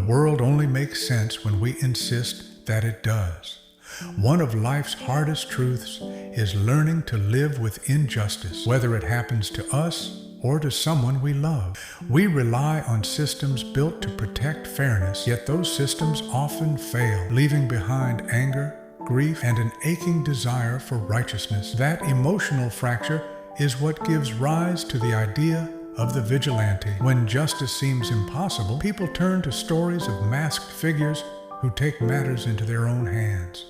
world only makes sense when we insist that it does. One of life's hardest truths is learning to live with injustice, whether it happens to us or to someone we love. We rely on systems built to protect fairness, yet those systems often fail, leaving behind anger, grief, and an aching desire for righteousness. That emotional fracture is what gives rise to the idea of the vigilante. When justice seems impossible, people turn to stories of masked figures who take matters into their own hands.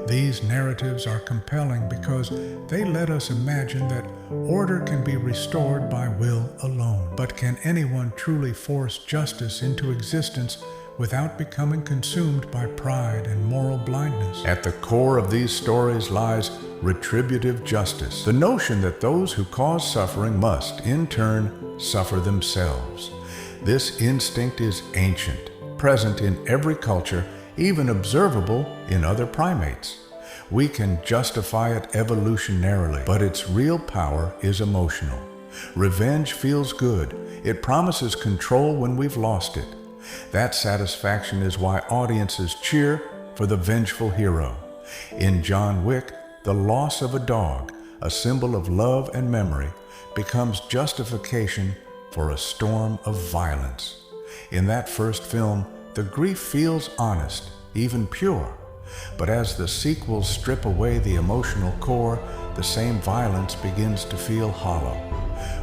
These narratives are compelling because they let us imagine that order can be restored by will alone. But can anyone truly force justice into existence without becoming consumed by pride and moral blindness? At the core of these stories lies retributive justice, the notion that those who cause suffering must, in turn, suffer themselves. This instinct is ancient, present in every culture, even observable in other primates. We can justify it evolutionarily, but its real power is emotional. Revenge feels good. It promises control when we've lost it. That satisfaction is why audiences cheer for the vengeful hero. In John Wick, the loss of a dog, a symbol of love and memory, becomes justification for a storm of violence. In that first film, the grief feels honest, even pure. But as the sequels strip away the emotional core, the same violence begins to feel hollow.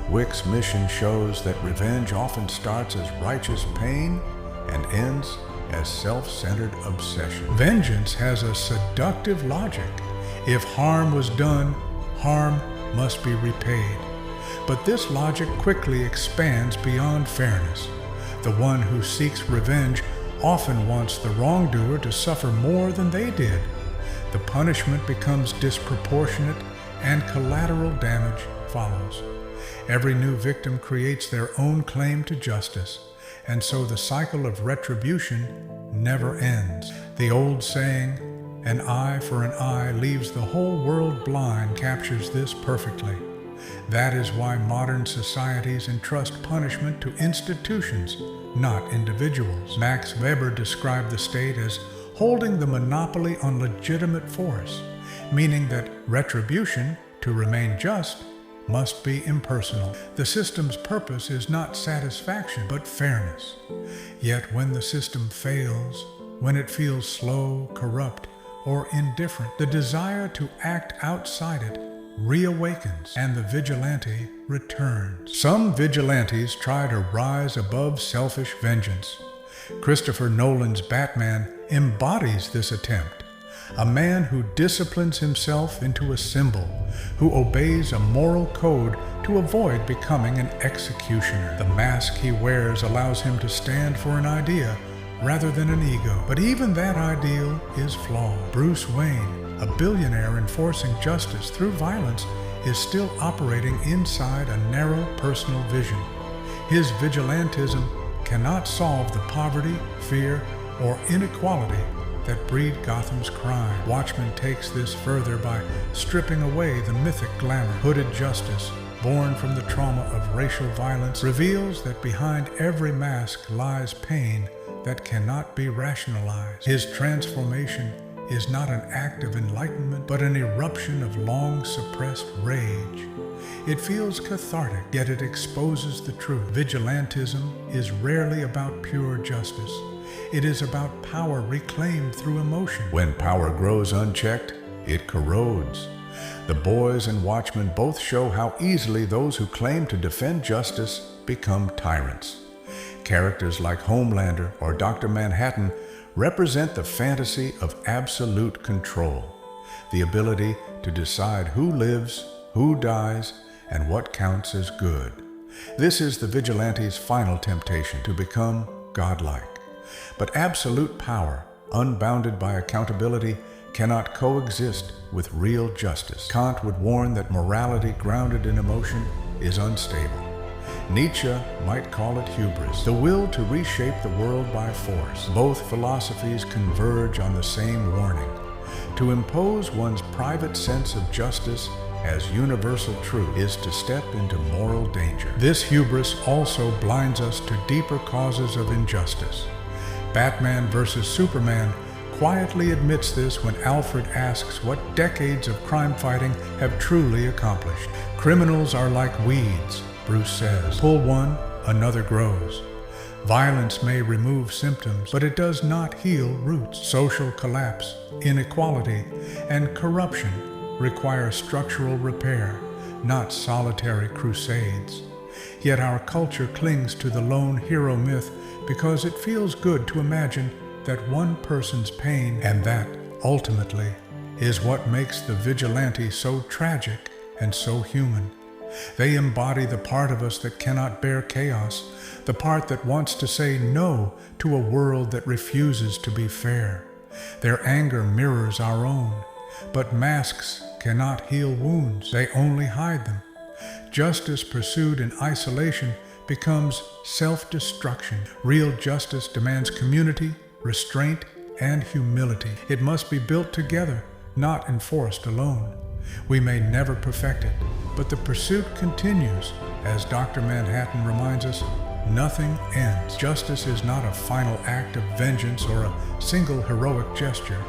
Wick's mission shows that revenge often starts as righteous pain and ends as self-centered obsession. Vengeance has a seductive logic. If harm was done, harm must be repaid. But this logic quickly expands beyond fairness. The one who seeks revenge often wants the wrongdoer to suffer more than they did. The punishment becomes disproportionate and collateral damage follows. Every new victim creates their own claim to justice, and so the cycle of retribution never ends. The old saying, "An eye for an eye leaves the whole world blind," captures this perfectly. That is why modern societies entrust punishment to institutions, not individuals. Max Weber described the state as holding the monopoly on legitimate force, meaning that retribution, to remain just, must be impersonal. The system's purpose is not satisfaction, but fairness. Yet when the system fails, when it feels slow, corrupt, or indifferent, the desire to act outside it reawakens, and the vigilante returns. Some vigilantes try to rise above selfish vengeance. Christopher Nolan's Batman embodies this attempt. A man who disciplines himself into a symbol, who obeys a moral code to avoid becoming an executioner. The mask he wears allows him to stand for an idea rather than an ego. But even that ideal is flawed. Bruce Wayne, a billionaire enforcing justice through violence, is still operating inside a narrow personal vision. His vigilantism cannot solve the poverty, fear, or inequality that breed Gotham's crime. Watchmen takes this further by stripping away the mythic glamour. Hooded justice, born from the trauma of racial violence, reveals that behind every mask lies pain that cannot be rationalized. His transformation is not an act of enlightenment, but an eruption of long-suppressed rage. It feels cathartic, yet it exposes the truth. Vigilantism is rarely about pure justice. It is about power reclaimed through emotion. When power grows unchecked, it corrodes. The Boys and Watchmen both show how easily those who claim to defend justice become tyrants. Characters like Homelander or Dr. Manhattan represent the fantasy of absolute control, the ability to decide who lives, who dies, and what counts as good. This is the vigilante's final temptation, to become godlike. But absolute power, unbounded by accountability, cannot coexist with real justice. Kant would warn that morality grounded in emotion is unstable. Nietzsche might call it hubris, the will to reshape the world by force. Both philosophies converge on the same warning: to impose one's private sense of justice as universal truth is to step into moral danger. This hubris also blinds us to deeper causes of injustice. Batman vs. Superman quietly admits this when Alfred asks what decades of crime fighting have truly accomplished. Criminals are like weeds, Bruce says. Pull one, another grows. Violence may remove symptoms, but it does not heal roots. Social collapse, inequality, and corruption require structural repair, not solitary crusades. Yet our culture clings to the lone hero myth because it feels good to imagine that one person's pain, and that, ultimately, is what makes the vigilante so tragic and so human. They embody the part of us that cannot bear chaos, the part that wants to say no to a world that refuses to be fair. Their anger mirrors our own, but masks cannot heal wounds, they only hide them. Justice pursued in isolation becomes self-destruction. Real justice demands community, restraint, and humility. It must be built together, not enforced alone. We may never perfect it, but the pursuit continues. As Dr. Manhattan reminds us, nothing ends. Justice is not a final act of vengeance or a single heroic gesture.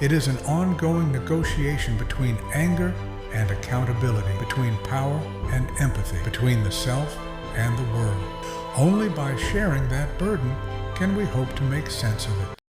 It is an ongoing negotiation between anger and accountability, between power and empathy, between the self and the world. Only by sharing that burden can we hope to make sense of it.